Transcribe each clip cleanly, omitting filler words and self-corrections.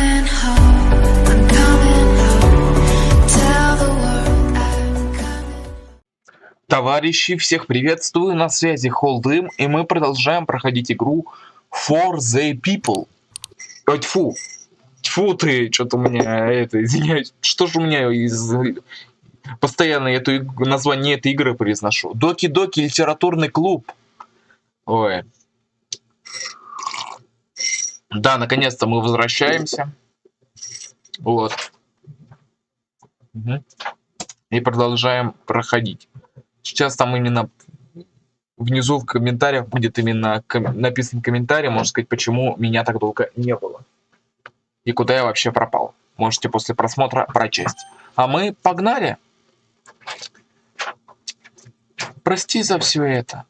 coming home. I'm coming home. Tell the world I'm coming. Товарищи, всех приветствую, на связи Холдым, и мы продолжаем проходить игру For the People. Ой, тьфу, тьфу ты, что-то у меня, извиняюсь, что же у меня постоянно название этой игры произношу. Доки-доки литературный клуб. Ой. Да, наконец-то мы возвращаемся. Вот. Угу. И продолжаем проходить. Сейчас там именно внизу в комментариях будет именно написан комментарий, можно сказать, почему меня так долго не было. И куда я вообще пропал. Можете после просмотра прочесть. А мы погнали. Прости за все это.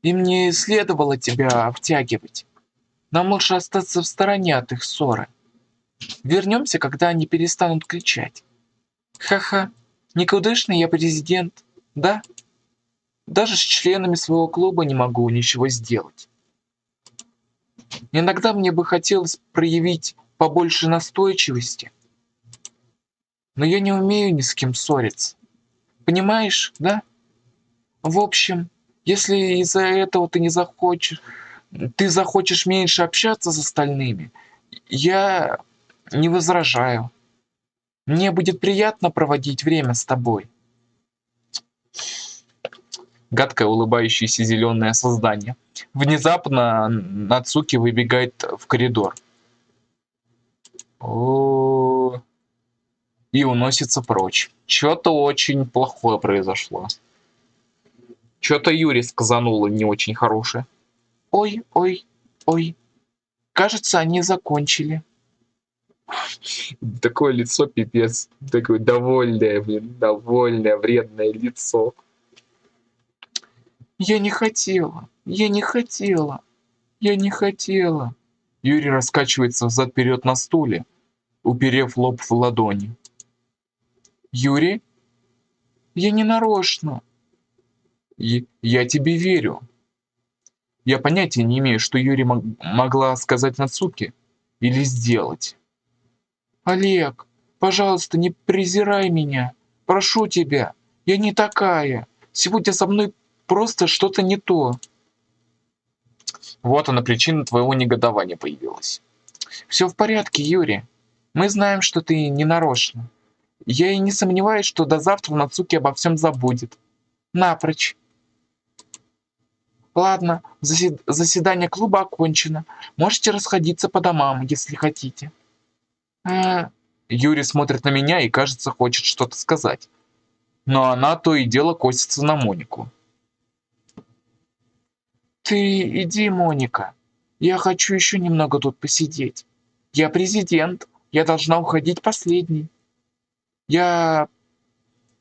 Им не следовало тебя втягивать. Нам лучше остаться в стороне от их ссоры. Вернемся, когда они перестанут кричать. Ха-ха, никудышный я президент, да? Даже с членами своего клуба не могу ничего сделать. Иногда мне бы хотелось проявить побольше настойчивости, но я не умею ни с кем ссориться. Понимаешь, да? В общем, если из-за этого ты захочешь меньше общаться с остальными, я не возражаю. Мне будет приятно проводить время с тобой. Гадкое улыбающееся зеленое создание. Внезапно Нацуки выбегает в коридор. И уносится прочь. Что-то очень плохое произошло. Что-то Юри сказануло не очень хорошее. Ой, ой, ой. Кажется, они закончили. Такое лицо пипец. Такое довольное, довольное, вредное лицо. Я не хотела. Юрий раскачивается взад-вперед на стуле, уперев лоб в ладони. Юрий? Я не нарочно. Я тебе верю. Я понятия не имею, что Юрий могла сказать Нацуки или сделать. Олег, пожалуйста, не презирай меня. Прошу тебя, я не такая. Сегодня со мной просто что-то не то. Вот она, причина твоего негодования появилась. Все в порядке, Юрий. Мы знаем, что ты не нарочно. Я и не сомневаюсь, что до завтра Нацуки обо всем забудет. Напрочь. Ладно, заседание клуба окончено. Можете расходиться по домам, если хотите. Юрий смотрит на меня и, кажется, хочет что-то сказать. Но она то и дело косится на Монику. Ты иди, Моника. Я хочу еще немного тут посидеть. Я президент. Я должна уходить последней. Я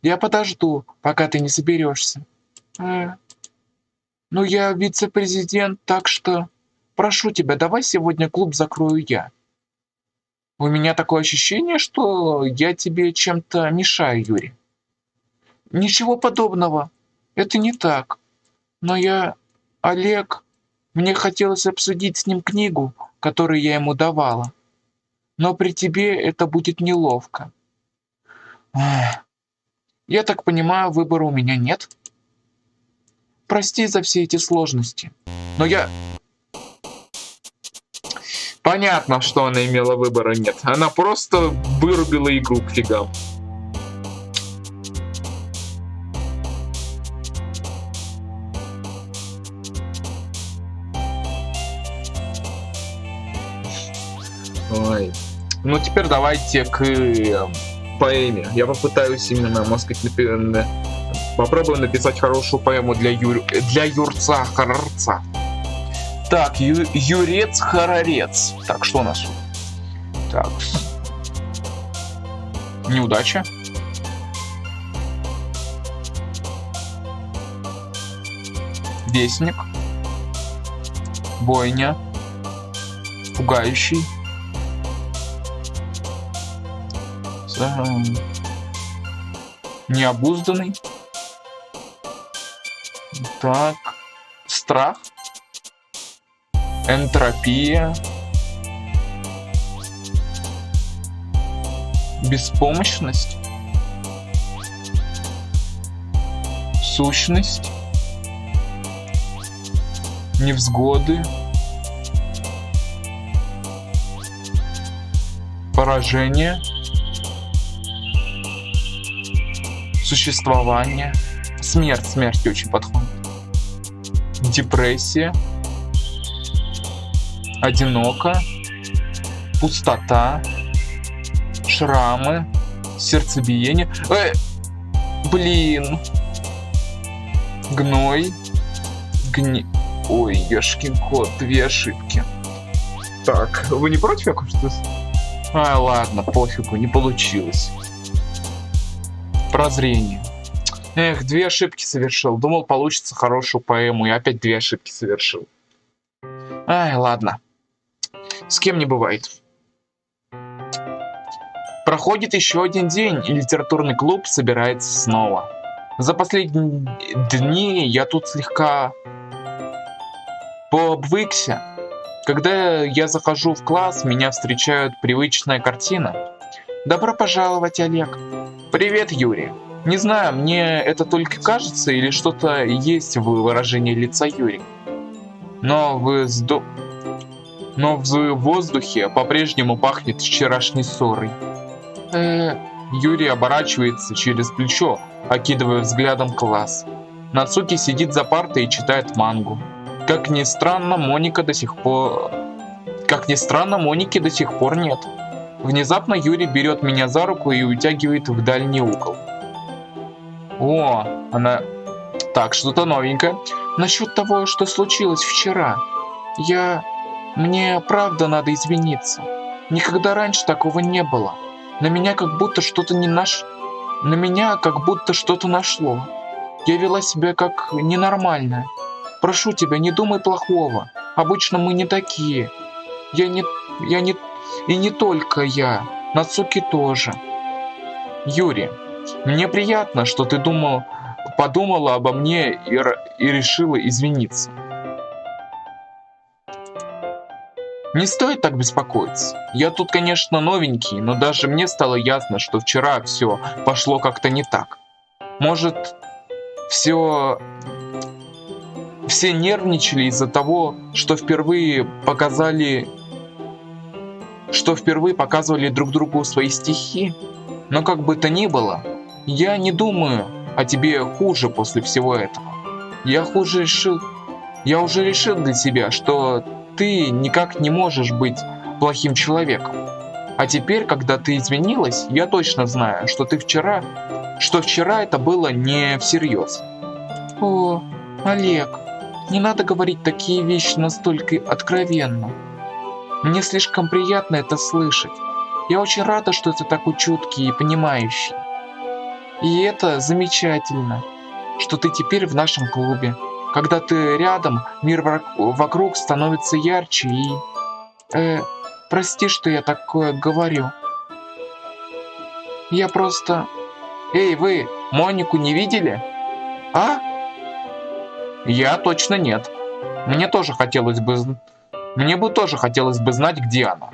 подожду, пока ты не соберешься. Ну, я вице-президент, так что... Прошу тебя, давай сегодня клуб закрою я. У меня такое ощущение, что я тебе чем-то мешаю, Юрий. Ничего подобного. Это не так. Но Олег, мне хотелось обсудить с ним книгу, которую я ему давала. Но при тебе это будет неловко. Я так понимаю, выбора у меня нет? Прости за все эти сложности. Но я... Понятно, что она имела выбора нет. Она просто вырубила игру к фигам. Ой. Ну теперь давайте к поэме. Я попытаюсь именно, можно сказать, попробую написать хорошую поэму для Юрца Харарца. Так, Юрец Харарец. Так, что у нас? Так. Неудача. Вестник. Бойня. Пугающий. Необузданный. Так. Страх. Энтропия. Беспомощность. Сущность. Невзгоды. Поражение. Существование. Смерть очень подходит. Депрессия. Одиноко. Пустота. Шрамы. Сердцебиение. Блин. Гной. Ой, ёшкин кот, 2 ошибки. Так, вы не против, я что? Ладно, пофигу, не получилось. Прозрение. Эх, 2 ошибки совершил. Думал, получится хорошую поэму, и опять 2 ошибки совершил. Ладно. С кем не бывает. Проходит еще один день, и литературный клуб собирается снова. За последние дни я тут слегка пообвыкся. Когда я захожу в класс, меня встречает привычная картина. Добро пожаловать, Олег. Привет, Юрий. Не знаю, мне это только кажется или что-то есть в выражении лица Юрия. Но в воздухе по-прежнему пахнет вчерашней ссорой. Юрий оборачивается через плечо, окидывая взглядом класс. Нацуки сидит за партой и читает мангу. Как ни странно, Моники до сих пор нет. Внезапно Юрий берет меня за руку и утягивает в дальний угол. Она... Так, что-то новенькое. Насчет того, что случилось вчера. Мне правда надо извиниться. Никогда раньше такого не было. На меня как будто что-то нашло. Я вела себя как ненормальная. Прошу тебя, не думай плохого. Обычно мы не такие. И не только я. Нацуки тоже. Юрий, мне приятно, что ты подумала обо мне и решила извиниться. Не стоит так беспокоиться. Я тут, конечно, новенький, но даже мне стало ясно, что вчера все пошло как-то не так. Может, все нервничали из-за того, что впервые показывали друг другу свои стихи. Но как бы то ни было, я не думаю о тебе хуже после всего этого. Я уже решил для себя, что ты никак не можешь быть плохим человеком. А теперь, когда ты извинилась, я точно знаю, что вчера это было не всерьез. О, Олег, не надо говорить такие вещи настолько откровенно. Мне слишком приятно это слышать. Я очень рада, что ты такой чуткий и понимающий. И это замечательно, что ты теперь в нашем клубе. Когда ты рядом, мир вокруг становится ярче и... прости, что я такое говорю. Я просто... Эй, вы Монику не видели? А? Я точно нет. Мне бы тоже хотелось бы знать, где она.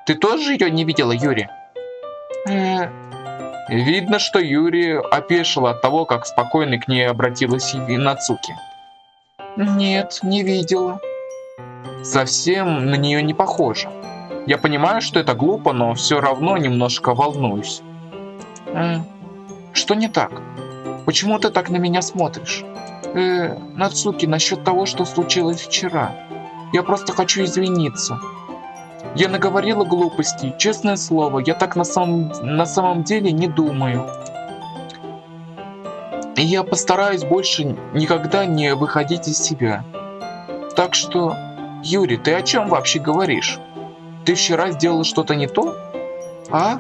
Ты тоже ее не видела, Юрий? Видно, что Юрий опешил от того, как спокойно к ней обратилась и Нацуки. Нет, не видела. Совсем на нее не похоже. Я понимаю, что это глупо, но все равно немножко волнуюсь. Что не так? Почему ты так на меня смотришь? Нацуки, насчет того, что случилось вчера. Я просто хочу извиниться. Я наговорила глупостей, честное слово, я так на самом деле не думаю. И я постараюсь больше никогда не выходить из себя. Так что, Юрий, ты о чем вообще говоришь? Ты вчера сделала что-то не то? А?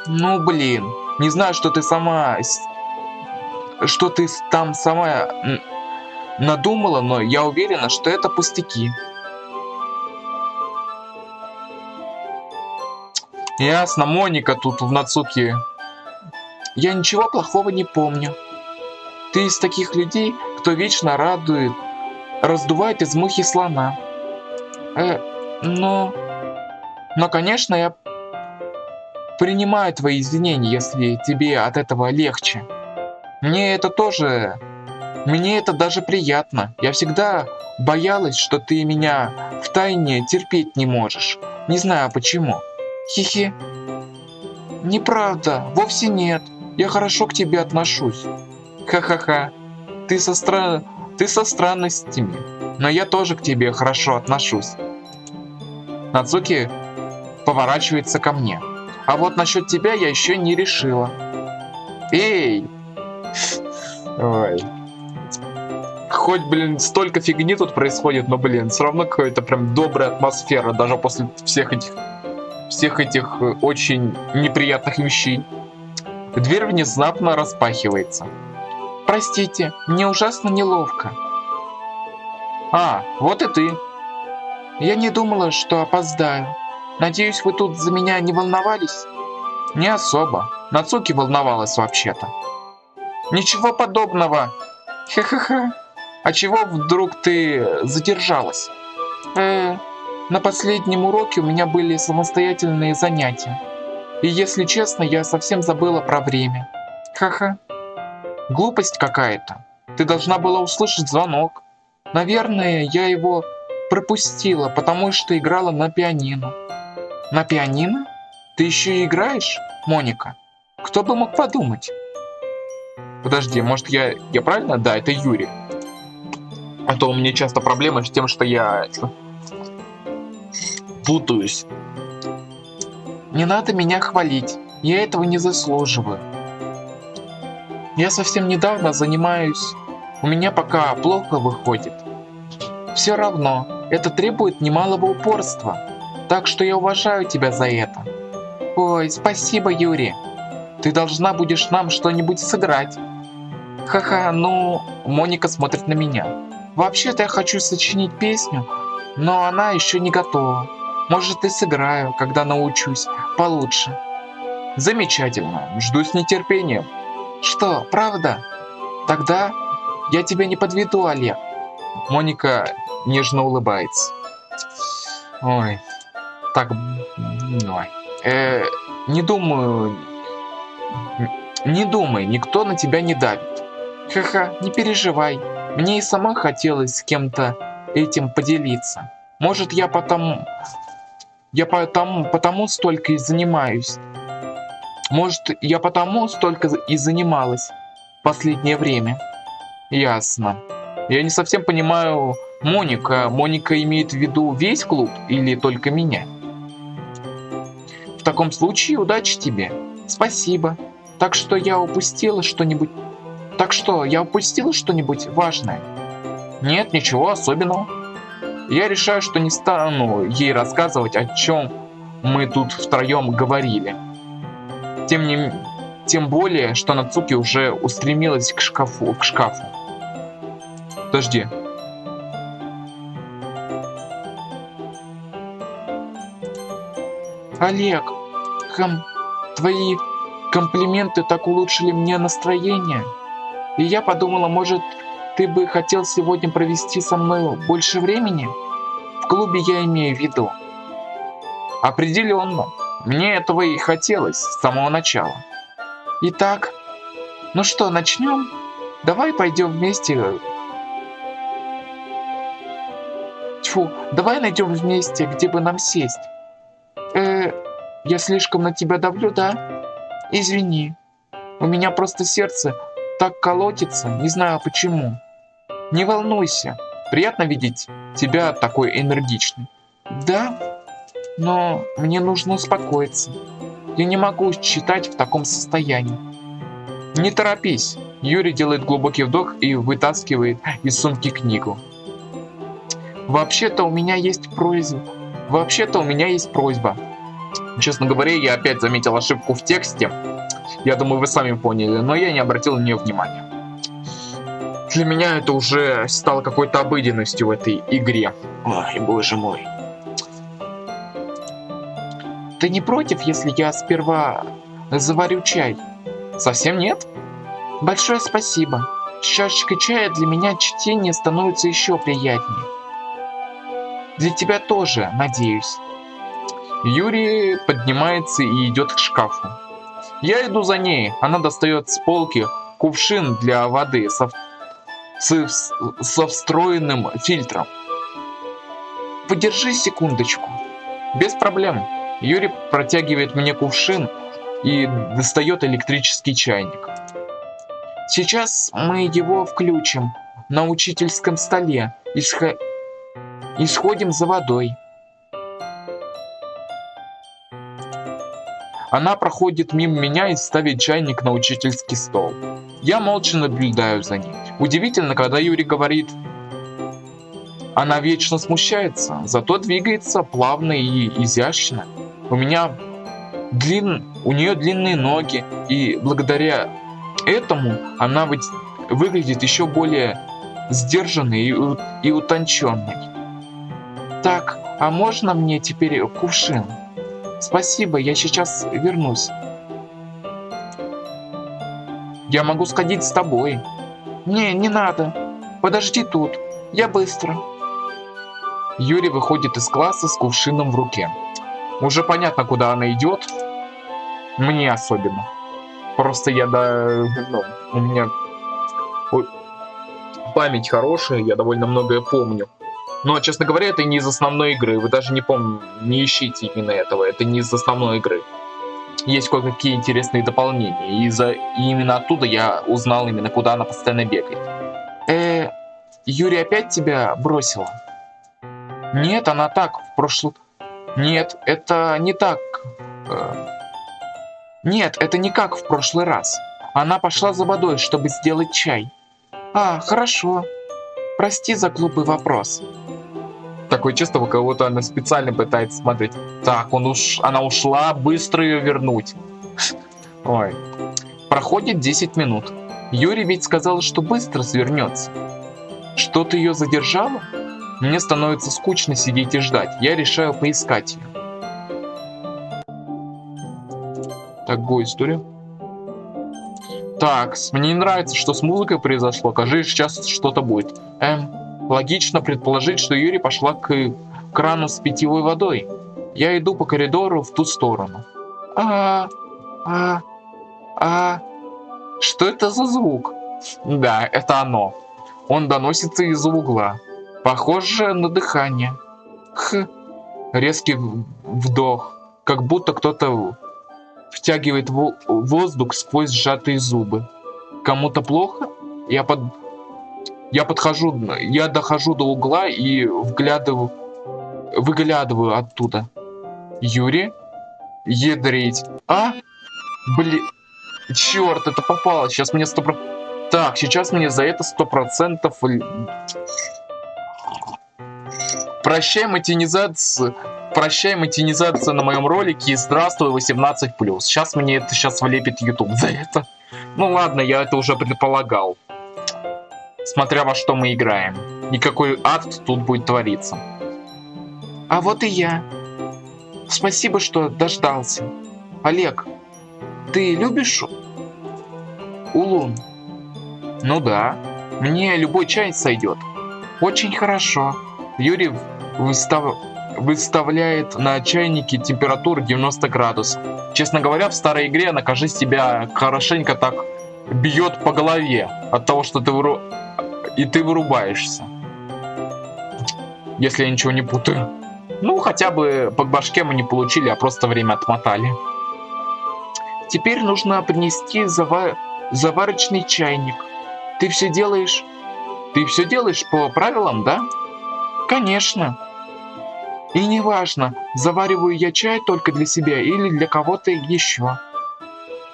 Ну блин, не знаю, что ты там сама надумала, но я уверена, что это пустяки. Ясно, Моника тут в Нацуки. Я ничего плохого не помню. Ты из таких людей, кто вечно раздувает из мухи слона. Но, конечно, принимаю твои извинения, если тебе от этого легче. Мне это тоже... Мне это даже приятно. Я всегда боялась, что ты меня втайне терпеть не можешь. Не знаю почему. Хи-хи. Неправда, вовсе нет. Я хорошо к тебе отношусь. Ха-ха-ха. Ты со странностями. Но я тоже к тебе хорошо отношусь. Нацуки поворачивается ко мне. А вот насчет тебя я еще не решила. Эй! Ой. Хоть, блин, столько фигни тут происходит, но, блин, все равно какая-то прям добрая атмосфера, даже после всех этих очень неприятных вещей. Дверь внезапно распахивается. Простите, мне ужасно неловко. А, вот и ты. Я не думала, что опоздаю. Надеюсь, вы тут за меня не волновались? Не особо. Нацуки волновалась вообще-то. Ничего подобного. Ха-ха-ха. А чего вдруг ты задержалась? На последнем уроке у меня были самостоятельные занятия. И если честно, я совсем забыла про время. Ха-ха. Глупость какая-то. Ты должна была услышать звонок. Наверное, я его пропустила, потому что играла на пианино. На пианино? Ты еще и играешь, Моника? Кто бы мог подумать? Подожди, может я правильно? Да, это Юрий. А то у меня часто проблемы с тем, что я путаюсь. Не надо меня хвалить. Я этого не заслуживаю. Я совсем недавно занимаюсь. У меня пока плохо выходит. Все равно, это требует немалого упорства. Так что я уважаю тебя за это. Ой, спасибо, Юрий. Ты должна будешь нам что-нибудь сыграть. Ха-ха, ну... Моника смотрит на меня. Вообще-то я хочу сочинить песню, но она еще не готова. Может, и сыграю, когда научусь получше. Замечательно, жду с нетерпением. Что, правда? Тогда я тебя не подведу, Олег. Моника нежно улыбается. Ой, так, ой. Не думай, никто на тебя не давит. Ха-ха, не переживай. Мне и сама хотелось с кем-то этим поделиться. Может, я потому столько и занимаюсь. Может, я потому столько и занималась в последнее время. Ясно. Я не совсем понимаю, Моника. Моника имеет в виду весь клуб или только меня? В таком случае удачи тебе. Спасибо. Так что я упустила что-нибудь важное? Нет, ничего особенного. Я решаю, что не стану ей рассказывать, о чем мы тут втроем говорили. Тем более, что Нацуки уже устремилась к шкафу. Подожди. Олег, твои комплименты так улучшили мне настроение. И я подумала, может, ты бы хотел сегодня провести со мной больше времени? В клубе я имею в виду. Определенно. Мне этого и хотелось с самого начала. Итак, ну что, начнем? Давай пойдем вместе. Тьфу, давай найдем вместе, где бы нам сесть. Я слишком на тебя давлю, да? Извини. У меня просто сердце так колотится, не знаю почему. Не волнуйся, приятно видеть тебя такой энергичный. Да, но мне нужно успокоиться. Я не могу читать в таком состоянии. Не торопись. Юрий делает глубокий вдох и вытаскивает из сумки книгу. Вообще-то у меня есть просьба. Честно говоря, я опять заметил ошибку в тексте. Я думаю, вы сами поняли, но я не обратил на нее внимания. Для меня это уже стало какой-то обыденностью в этой игре. Ой, боже мой. Ты не против, если я сперва заварю чай? Совсем нет? Большое спасибо. С чашечкой чая для меня чтение становится еще приятнее. Для тебя тоже, надеюсь. Юрий поднимается и идет к шкафу. Я иду за ней. Она достает с полки кувшин для воды со встроенным фильтром. Подержи секундочку. Без проблем. Юрий протягивает мне кувшин и достает электрический чайник. Сейчас мы его включим на учительском столе и сходим за водой. Она проходит мимо меня и ставит чайник на учительский стол. Я молча наблюдаю за ней. Удивительно, когда Юрий говорит, она вечно смущается, зато двигается плавно и изящно. У нее длинные ноги, и благодаря этому она выглядит еще более сдержанной и утонченной. Так, а можно мне теперь кувшин? Спасибо, я сейчас вернусь. Я могу сходить с тобой. Не надо. Подожди тут. Я быстро. Юрий выходит из класса с кувшином в руке. Уже понятно, куда она идет. Мне особенно. Просто у меня память хорошая, я довольно многое помню. Но, честно говоря, это не из основной игры. Вы даже не ищите именно этого. Это не из основной игры. Есть кое-какие интересные дополнения. И именно оттуда я узнал именно, куда она постоянно бегает. Юрий опять тебя бросила? Нет, она так, в прошлом... Нет, это не так. Нет, это не как в прошлый раз. Она пошла за водой, чтобы сделать чай. А, хорошо. Прости за глупый вопрос. Такое чувство, у кого-то она специально пытается смотреть. Так, она ушла, быстро ее вернуть. Ой. Проходит 10 минут. Юрий ведь сказал, что быстро свернется. Что-то ее задержало? Мне становится скучно сидеть и ждать. Я решаю поискать ее. Так, историю. Так, мне не нравится, что с музыкой произошло. Кажется, сейчас что-то будет. Логично предположить, что Юрий пошла к крану с питьевой водой. Я иду по коридору в ту сторону. Что это за звук? Да, это оно. Он доносится из-за угла. Похоже на дыхание. Резкий вдох. Как будто кто-то втягивает воздух сквозь сжатые зубы. Кому-то плохо? Я дохожу до угла и выглядываю оттуда. Юрий? Ядрить. Блин. Черт, это попало. Сейчас мне 100%... Так, сейчас мне за это 100%... Прощай, монетизация на моем ролике и здравствуй, 18+. Сейчас мне это влепит YouTube за это. Ну ладно, я это уже предполагал. Смотря во что мы играем. И какой ад тут будет твориться. А вот и я. Спасибо, что дождался. Олег, ты любишь улун? Ну да. Мне любой чай сойдет. Очень хорошо. Юрий выставляет на чайнике температуру 90 градусов. Честно говоря, в старой игре она, кажется, тебя хорошенько так бьет по голове от того, что ты вырубаешься. Если я ничего не путаю. Ну, хотя бы по башке мы не получили, а просто время отмотали. Теперь нужно принести заварочный чайник. Ты все делаешь по правилам, да? Конечно. И неважно, завариваю я чай только для себя или для кого-то еще.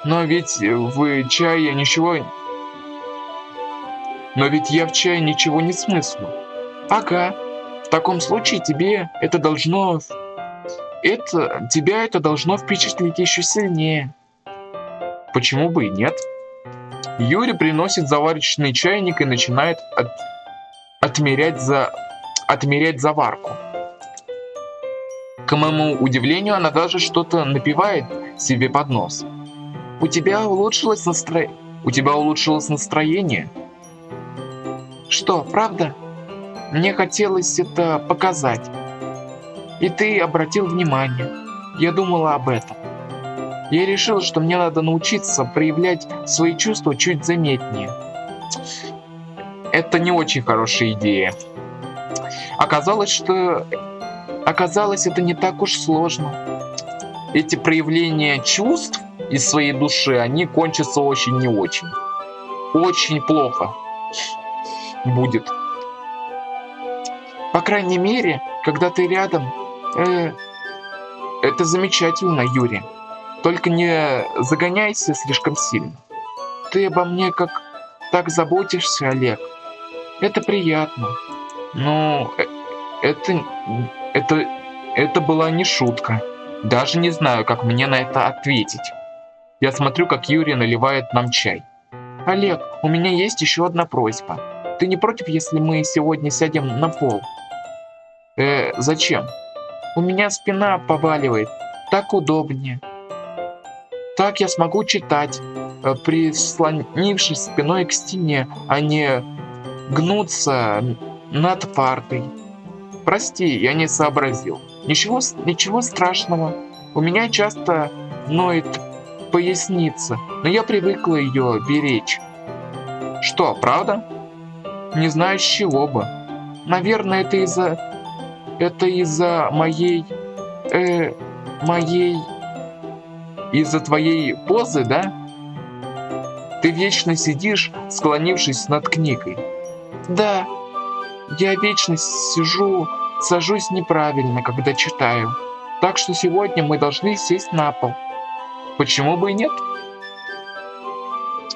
Но ведь я в чае ничего не смыслю. Ага. В таком случае тебя это должно впечатлить еще сильнее. Почему бы и нет? Юрий приносит заварочный чайник и начинает отмерять заварку. К моему удивлению, она даже что-то напевает себе под нос. У тебя улучшилось настроение? Что, правда? Мне хотелось это показать. И ты обратил внимание. Я думала об этом. Я решила, что мне надо научиться проявлять свои чувства чуть заметнее. Это не очень хорошая идея. Оказалось, это не так уж сложно. Эти проявления чувств из своей души, они кончатся очень не очень. Очень плохо будет. По крайней мере, когда ты рядом, это замечательно, Юрий. Только не загоняйся слишком сильно. Ты обо мне так заботишься, Олег. Это приятно. Но это была не шутка. Даже не знаю, как мне на это ответить. Я смотрю, как Юрий наливает нам чай. Олег, у меня есть еще одна просьба. Ты не против, если мы сегодня сядем на пол? Зачем? У меня спина побаливает. Так удобнее. Так я смогу читать, прислонившись спиной к стене, а не гнуться над партой. Прости, я не сообразил. Ничего страшного. У меня часто ноет поясница, но я привыкла ее беречь. Что, правда? Не знаю, с чего бы. Наверное, это из-за из-за твоей позы, да? Ты вечно сидишь, склонившись над книгой. Да, я вечно сажусь неправильно, когда читаю. Так что сегодня мы должны сесть на пол. Почему бы и нет?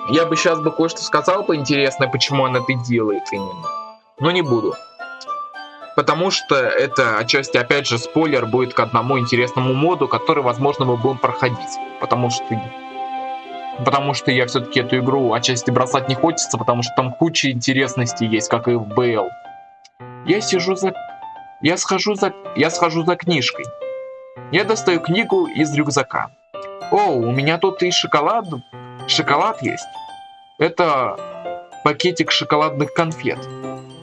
Я бы сейчас кое-что сказал интересное, почему он это делает именно. Но не буду. Потому что это отчасти, опять же, спойлер будет к одному интересному моду, который, возможно, мы будем проходить. Потому что я все-таки эту игру отчасти бросать не хочется, потому что там куча интересностей есть, как и в БЛ. Я схожу за книжкой. Я достаю книгу из рюкзака. О, у меня тут и шоколад есть. Это пакетик шоколадных конфет.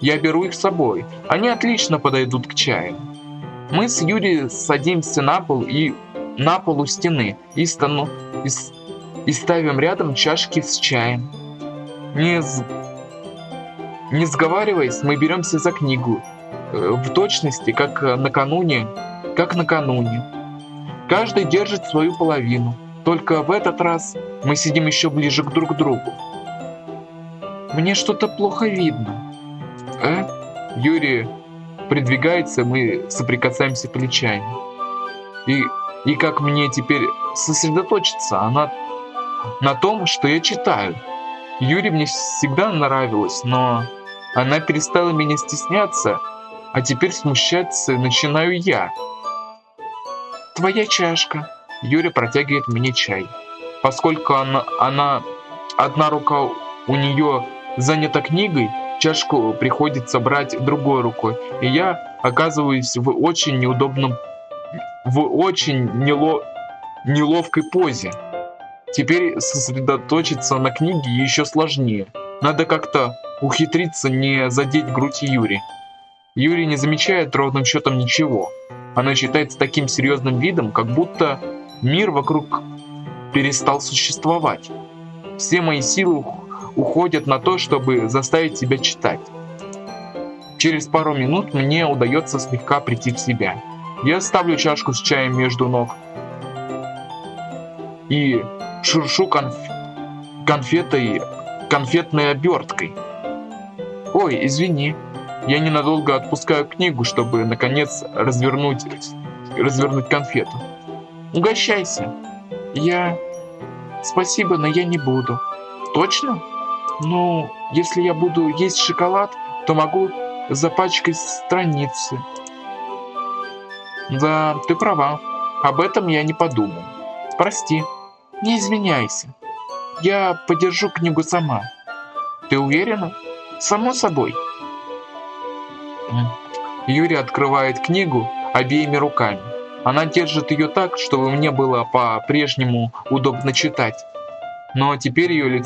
Я беру их с собой. Они отлично подойдут к чаю. Мы с Юрием садимся на пол у стены и ставим рядом чашки с чаем. Не сговариваясь, мы беремся за книгу. В точности, как накануне. Каждый держит свою половину. Только в этот раз мы сидим еще ближе друг к другу. Мне что-то плохо видно. Юрий придвигается, мы соприкасаемся плечами. И как мне теперь сосредоточиться на том, что я читаю? Юре мне всегда нравилось, но она перестала меня стесняться, а теперь смущаться начинаю я. Твоя чашка. Юрий протягивает мне чай. Поскольку одна рука у нее занята книгой, чашку приходится брать другой рукой, и я оказываюсь в очень неловкой позе. Теперь сосредоточиться на книге еще сложнее. Надо как-то ухитриться не задеть грудь Юри. Юрий не замечает ровным счетом ничего. Она считает с таким серьезным видом, как будто мир вокруг перестал существовать. Все мои силы уходят на то, чтобы заставить себя читать. Через пару минут мне удается слегка прийти в себя. Я ставлю чашку с чаем между ног и шуршу конфетной оберткой. Ой, извини. Я ненадолго отпускаю книгу, чтобы, наконец, развернуть конфету. Угощайся. Спасибо, но я не буду. Точно? Ну, если я буду есть шоколад, то могу запачкать страницы. Да, ты права. Об этом я не подумал. Прости. Не извиняйся. Я подержу книгу сама. Ты уверена? Само собой. Юрий открывает книгу обеими руками. Она держит ее так, чтобы мне было по-прежнему удобно читать. Но теперь ее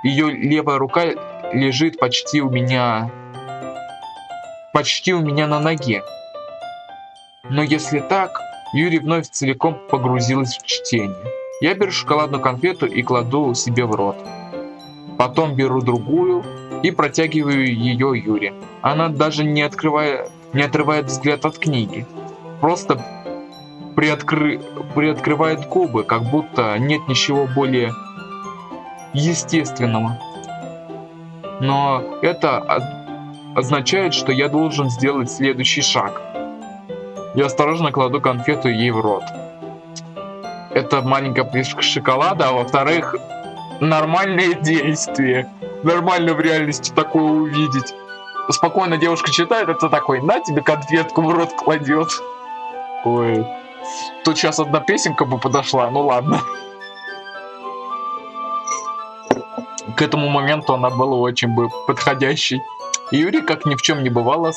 левая рука лежит почти у меня на ноге. Но если так, Юрий вновь целиком погрузилась в чтение. Я беру шоколадную конфету и кладу себе в рот. Потом беру другую и протягиваю ее Юре. Она даже не отрывает взгляд от книги. Просто приоткрывает губы, как будто нет ничего более естественного. Но это означает, что я должен сделать следующий шаг. Я осторожно кладу конфету ей в рот. Это маленькая плитка шоколада, а во-вторых, нормальные действия. Нормально в реальности такое увидеть. Спокойно девушка читает, это такой, на тебе конфетку в рот кладет. Ой, тут сейчас одна песенка бы подошла, ну ладно. К этому моменту она была очень бы подходящей. Юрий, как ни в чем не бывало,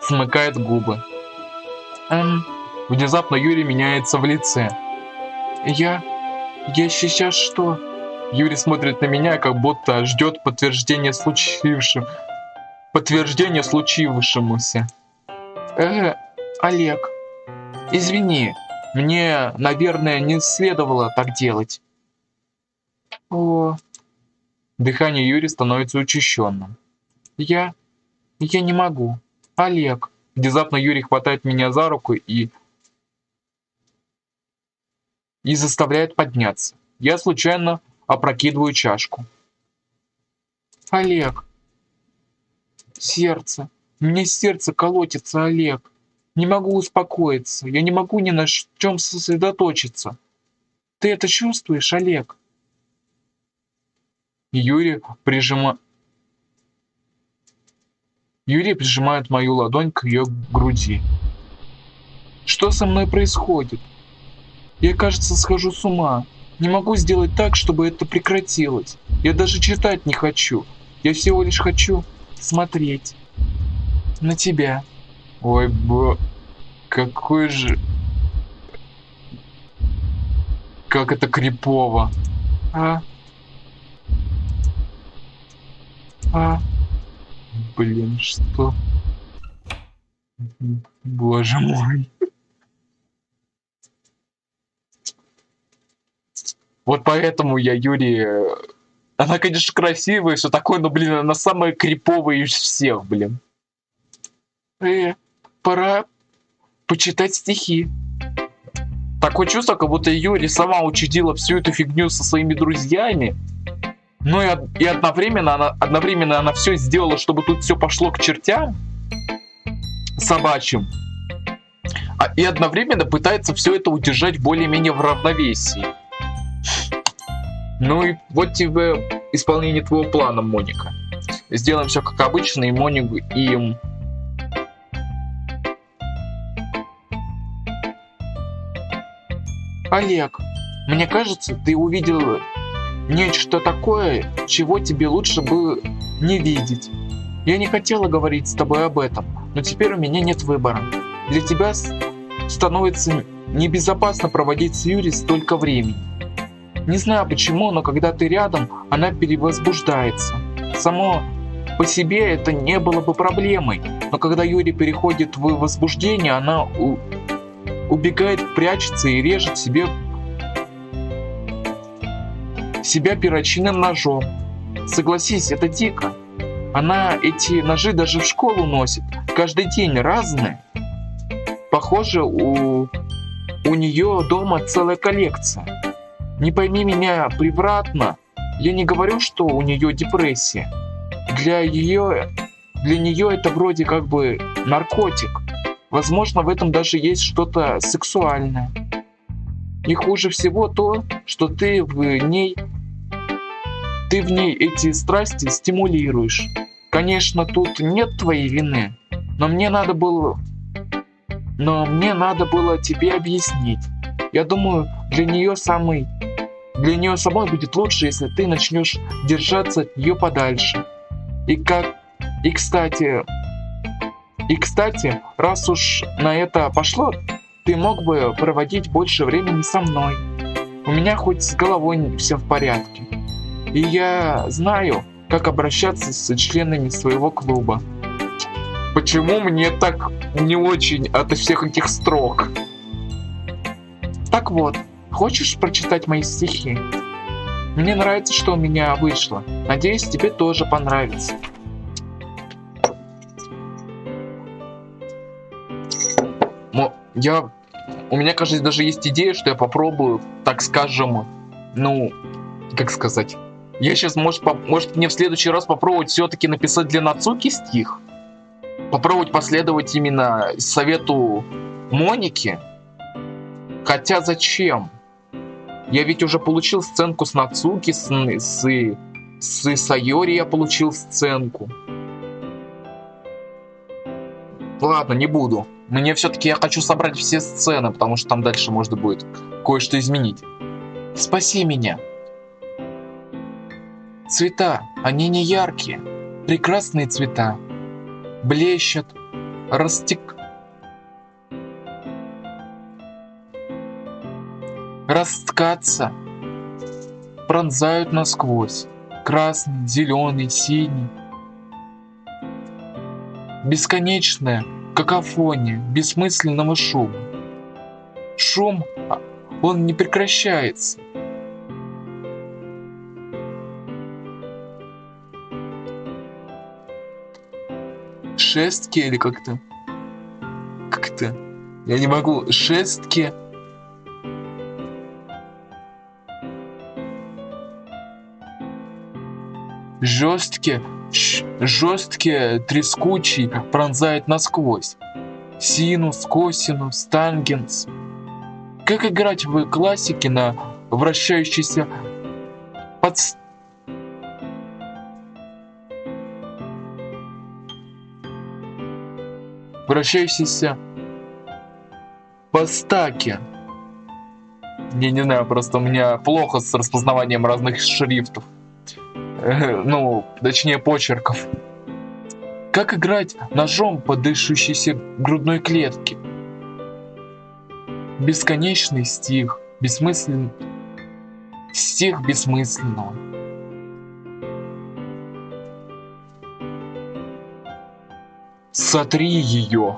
смыкает губы. Внезапно Юрий меняется в лице. Я сейчас что? Юрий смотрит на меня, как будто ждет подтверждения случившемуся. Олег, извини, мне, наверное, не следовало так делать. О, дыхание Юрия становится учащенным. Я не могу. Олег. Внезапно Юрий хватает меня за руку и заставляет подняться. Я случайно опрокидываю чашку. Олег. Сердце. У меня сердце колотится, Олег. Не могу успокоиться. Я не могу ни на чем сосредоточиться. Ты это чувствуешь, Олег? Юрий прижимает мою ладонь к ее груди. Что со мной происходит? Я, кажется, схожу с ума. Не могу сделать так, чтобы это прекратилось. Я даже читать не хочу. Я всего лишь хочу смотреть на тебя. Ой, какой же... Как это крипово. Блин, что? Боже мой. Вот поэтому я Юрий... Она, конечно, красивая, все такое, но, блин, она самая криповая из всех, блин. Пора почитать стихи. Такое чувство, как будто Юрий сама учудила всю эту фигню со своими друзьями. Ну и одновременно она все сделала, чтобы тут все пошло к чертям собачьим. И одновременно пытается все это удержать более-менее в равновесии. Ну и вот тебе исполнение твоего плана, Моника. Сделаем все как обычно, и Монику, и... Олег, мне кажется, ты увидел нечто такое, чего тебе лучше бы не видеть. Я не хотела говорить с тобой об этом, но теперь у меня нет выбора. Для тебя становится небезопасно проводить с Юрой столько времени. Не знаю почему, но когда ты рядом, она перевозбуждается. Само по себе это не было бы проблемой, но когда Юрий переходит в возбуждение, она убегает, прячется и режет себя перочинным ножом. Согласись, это дико. Она эти ножи даже в школу носит. Каждый день разные. Похоже, у нее дома целая коллекция. Не пойми меня превратно. Я не говорю, что у нее депрессия. Для нее это вроде как бы наркотик. Возможно, в этом даже есть что-то сексуальное. И хуже всего то, что ты в ней эти страсти стимулируешь. Конечно, тут нет твоей вины, но мне надо было тебе объяснить. Я думаю, для нее самой будет лучше, если ты начнешь держаться от нее подальше. И кстати, раз уж на это пошло, ты мог бы проводить больше времени со мной. У меня хоть с головой все в порядке. И я знаю, как обращаться с членами своего клуба. Почему мне так не очень от всех этих строк? Так вот, хочешь прочитать мои стихи? Мне нравится, что у меня вышло. Надеюсь, тебе тоже понравится. У меня, кажется, даже есть идея, что я попробую, так скажем, ну, как сказать. Я сейчас, может мне в следующий раз попробовать все-таки написать для Нацуки стих? Попробовать последовать именно совету Моники? Хотя зачем? Я ведь уже получил сценку с Нацуки, с Сайори я получил сценку. Ладно, не буду. Мне все-таки я хочу собрать все сцены, потому что там дальше можно будет кое-что изменить. Спаси меня. Цвета, они не яркие, прекрасные цвета. Блещут, расткаться, пронзают насквозь. Красный, зеленый, синий. Бесконечная какофония бессмысленного шума. Шум, он не прекращается. Шестки или как-то? Как-то? Я не могу. Шестки. Жесткие, трескучий, пронзает насквозь. Синус, косинус, тангенс. Как играть в классике на вращающейся по стаке. Я не знаю, просто у меня плохо с распознаванием разных шрифтов. Ну, точнее, почерков. Как играть ножом по дышащейся грудной клетке? Бесконечный стих, бессмысленный. Стих бессмысленного. Сотри ее.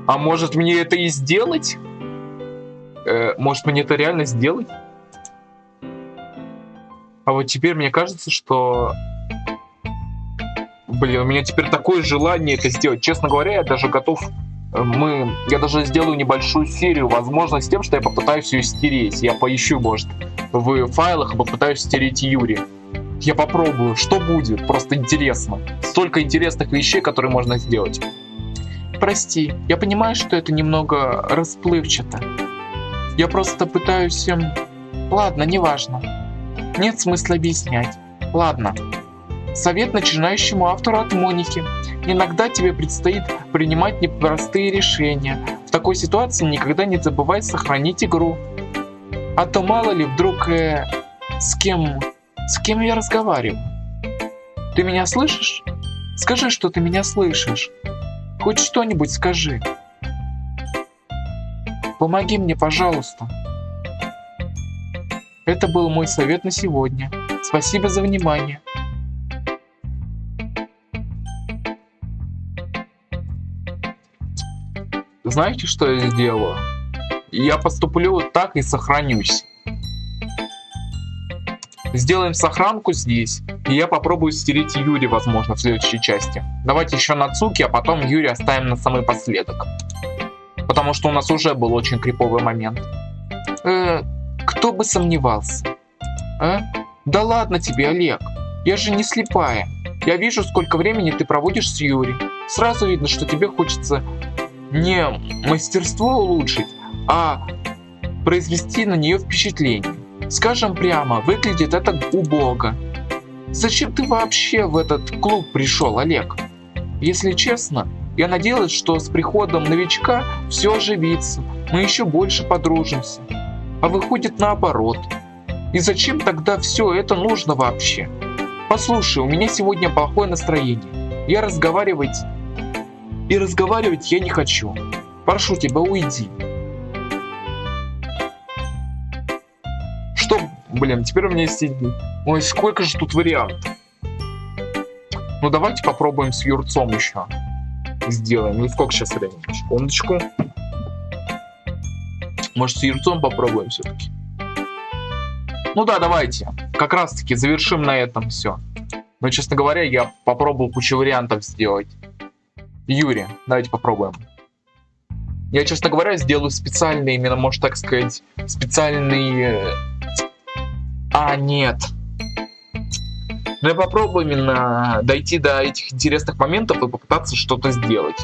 А может мне это и сделать? Может мне это реально сделать? А вот теперь мне кажется, что... Блин, у меня теперь такое желание это сделать. Честно говоря, я даже готов... Я даже сделаю небольшую серию, возможно, с тем, что я попытаюсь ее стереть. Я поищу, может, в файлах и попытаюсь стереть Юри. Я попробую, что будет, просто интересно. Столько интересных вещей, которые можно сделать. Прости, я понимаю, что это немного расплывчато. Я просто пытаюсь... Ладно, неважно. Нет смысла объяснять. Ладно. Совет начинающему автору от Моники. Иногда тебе предстоит принимать непростые решения. В такой ситуации никогда не забывай сохранить игру. А то мало ли вдруг... С кем я разговариваю? Ты меня слышишь? Скажи, что ты меня слышишь. Хоть что-нибудь скажи. Помоги мне, пожалуйста. Это был мой совет на сегодня. Спасибо за внимание. Знаете, что я сделаю? Я поступлю так и сохранюсь. Сделаем сохранку здесь, и я попробую стереть Юри, возможно, в следующей части. Давайте еще Нацуки, а потом Юри оставим на самый последок. Потому что у нас уже был очень криповый момент. Кто бы сомневался? Да ладно тебе, Олег. Я же не слепая. Я вижу, сколько времени ты проводишь с Юри. Сразу видно, что тебе хочется не мастерство улучшить, а произвести на нее впечатление. Скажем прямо, выглядит это убого. Зачем ты вообще в этот клуб пришел, Олег? Если честно, я надеялась, что с приходом новичка все оживится, мы еще больше подружимся. А выходит наоборот. И зачем тогда все это нужно вообще? Послушай, у меня сегодня плохое настроение. И разговаривать я не хочу. Прошу тебя, уйди. Что, блин, теперь у меня есть... Ой, сколько же тут вариантов. Ну давайте попробуем с Юрцом еще. Сделаем. Ну сколько сейчас времени? Секундочку. Может, с яйцом попробуем все-таки? Ну да, давайте. Как раз таки завершим на этом все. Но, честно говоря, я попробовал кучу вариантов сделать. Юрий, давайте попробуем. Я, честно говоря, сделаю специальный, именно, может так сказать, специальный... нет. Но я попробую именно дойти до этих интересных моментов и попытаться что-то сделать.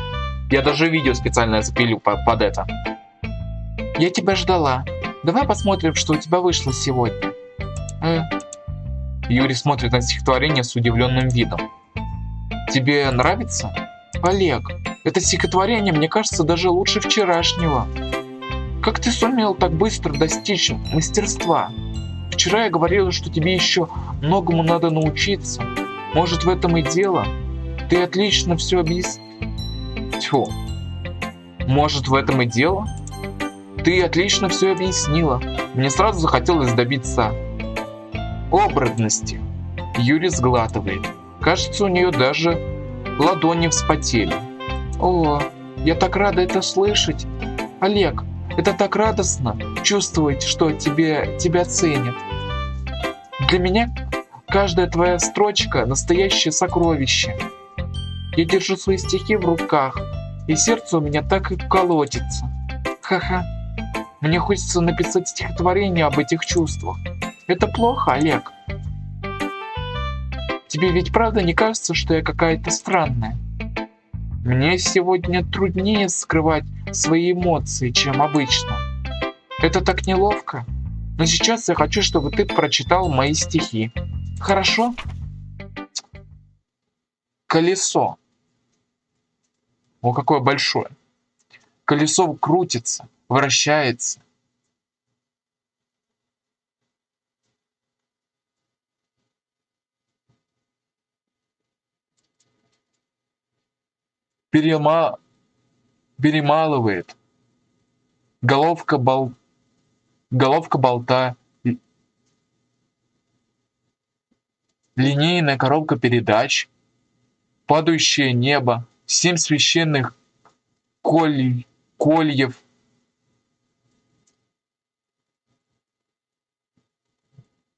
Я даже видео специально запилю под это. Я тебя ждала. Давай посмотрим, что у тебя вышло сегодня. Юрий смотрит на стихотворение с удивленным видом. Тебе нравится? Олег, это стихотворение, мне кажется, даже лучше вчерашнего. Как ты сумел так быстро достичь мастерства? Вчера я говорила, что тебе еще многому надо научиться. Может, в этом и дело? Ты отлично все объяснил. Может, в этом и дело? Ты отлично все объяснила. Мне сразу захотелось добиться образности. Юрий сглатывает. Кажется, у нее даже ладони вспотели. О, я так рада это слышать. Олег, это так радостно чувствовать, что тебя ценят. Для меня каждая твоя строчка — настоящее сокровище. Я держу свои стихи в руках, и сердце у меня так и колотится. Ха-ха. Мне хочется написать стихотворение об этих чувствах. Это плохо, Олег? Тебе ведь правда не кажется, что я какая-то странная? Мне сегодня труднее скрывать свои эмоции, чем обычно. Это так неловко. Но сейчас я хочу, чтобы ты прочитал мои стихи. Хорошо? Колесо. О, какое большое. Колесо крутится, вращается. Перемалывает. Головка болта. Линейная коробка передач. Падающее небо. 7 священных кольев.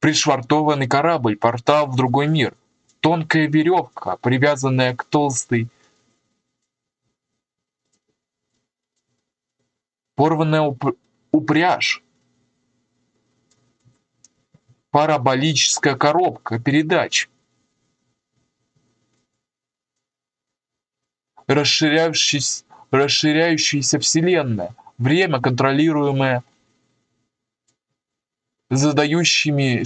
Пришвартованный корабль, портал в другой мир. Тонкая веревка, привязанная к толстой. Порванная упряжь. Параболическая коробка передач. Расширяющаяся вселенная. Время, контролируемое задающими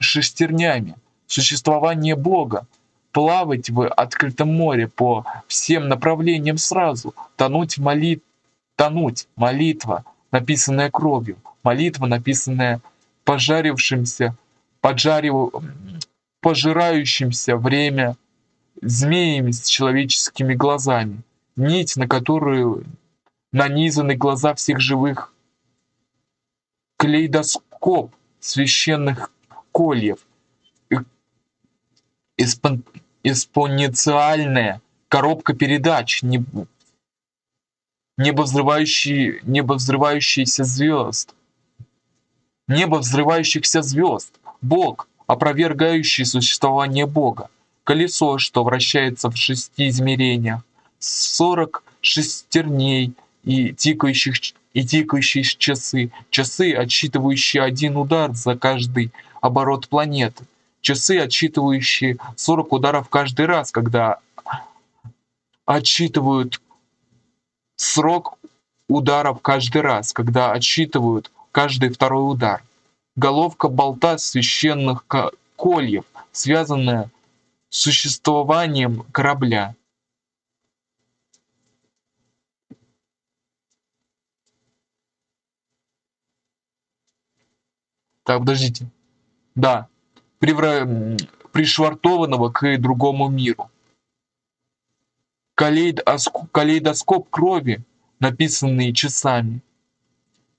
шестернями. Существование Бога. Плавать в открытом море по всем направлениям сразу. Тонуть, молитва, написанная кровью. Молитва, написанная пожирающимся время змеями с человеческими глазами. Нить, на которую нанизаны глаза всех живых. Калейдоскоп священных кольев. Экспоненциальная коробка передач. Небо взрывающихся звезд. Бог, опровергающий существование Бога. Колесо, что вращается в 6 измерениях. 40 шестерней и тикающие часы. Часы, отсчитывающие 1 удар за каждый оборот планеты. Часы, отсчитывающие 40 ударов каждый раз, когда отсчитывают срок ударов каждый раз, когда отсчитывают каждый второй удар. Головка болта священных кольев, связанная с существованием корабля. Так, подождите. Да. Пришвартованного к другому миру. Калейдоскоп крови, написанный часами.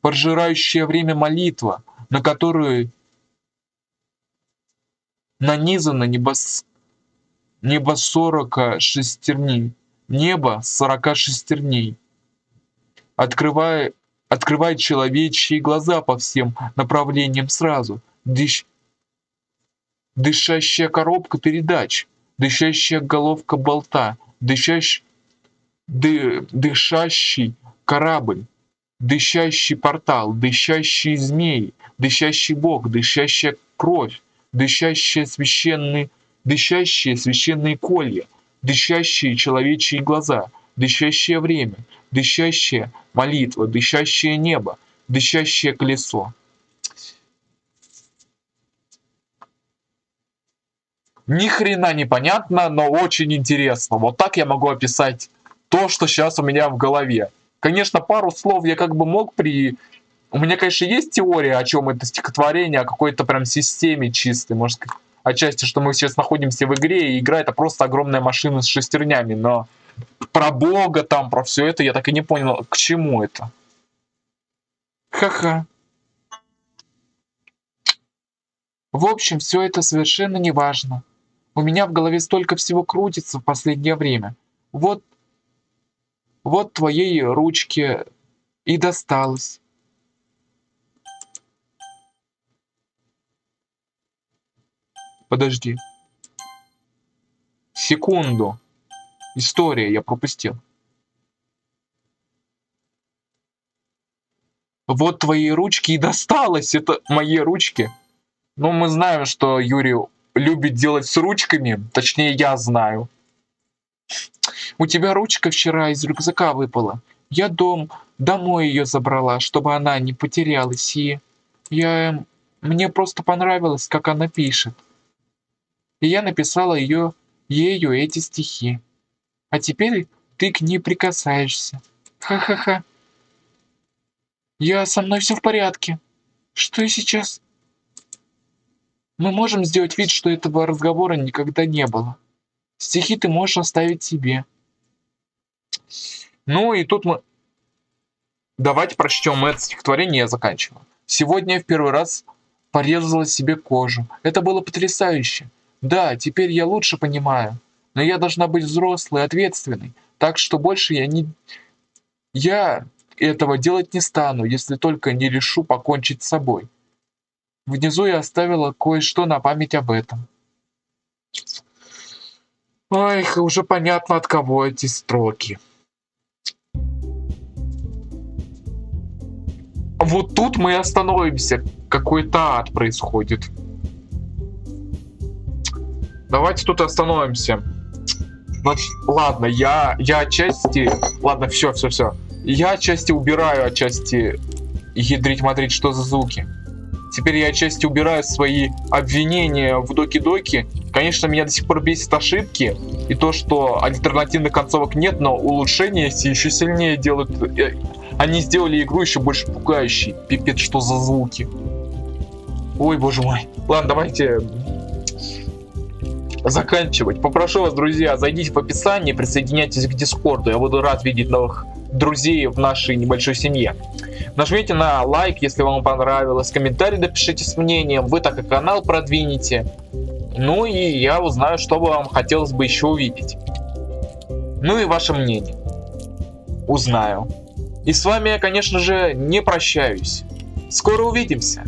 Пожирающее время молитва, на которую нанизано небо 40 шестерней. Небо 40 шестерней. открывает человечьи глаза по всем направлениям сразу. Дышащая коробка передач, дышащая головка болта, дышащий корабль, дышащий портал, дышащий змей, дышащий бог, дышащая кровь, дышащие священные колья, дышащие человечьи глаза, дышащее время, дышащая молитва, дышащее небо, дышащее колесо. Ни хрена не понятно, но очень интересно. Вот так я могу описать то, что сейчас у меня в голове. Конечно, пару слов я как бы мог У меня, конечно, есть теория, о чем это стихотворение, о какой-то прям системе чистой, может сказать, отчасти, что мы сейчас находимся в игре, и игра — это просто огромная машина с шестернями, но про Бога там, про все это я так и не понял, к чему это. Ха-ха. В общем, все это совершенно не важно. У меня в голове столько всего крутится в последнее время. Вот твоей ручке и досталось. Подожди. Секунду. История, я пропустил. Вот твоей ручки и досталось. Это мои ручки. Ну, мы знаем, что Юрий любит делать с ручками. Точнее, я знаю. У тебя ручка вчера из рюкзака выпала. Я домой ее забрала, чтобы она не потерялась. И мне просто понравилось, как она пишет. И я написала ею эти стихи. А теперь ты к ней прикасаешься. Ха-ха-ха. Со мной все в порядке. Что и сейчас? Мы можем сделать вид, что этого разговора никогда не было. Стихи ты можешь оставить себе. Ну и тут мы... Давайте прочтем это стихотворение, я заканчиваю. Сегодня я в первый раз порезала себе кожу. Это было потрясающе. Да, теперь я лучше понимаю. Но я должна быть взрослой, ответственной. Так что больше я этого делать не стану, если только не решу покончить с собой. Внизу я оставила кое-что на память об этом. Ой, уже понятно, от кого эти строки. Вот тут мы остановимся. Какой-то ад происходит. Давайте тут остановимся. Значит, ладно, я отчасти... Ладно, все. Я отчасти убираю, отчасти ядрить-мадрить, что за звуки. Теперь я отчасти убираю свои обвинения в Доки-Доки. Конечно, меня до сих пор бесит ошибки. И то, что альтернативных концовок нет, но улучшения еще сильнее делают... Они сделали игру еще больше пугающей. Пипец, что за звуки. Ой, боже мой. Ладно, давайте... заканчивать. Попрошу вас, друзья, зайдите в описание, присоединяйтесь к Дискорду. Я буду рад видеть новых друзей в нашей небольшой семье. Нажмите на лайк, если вам понравилось. Комментарий напишите с мнением. Вы так и канал продвинете. Ну и я узнаю, что вам хотелось бы еще увидеть. Ну и ваше мнение. Узнаю. И с вами я, конечно же, не прощаюсь. Скоро увидимся.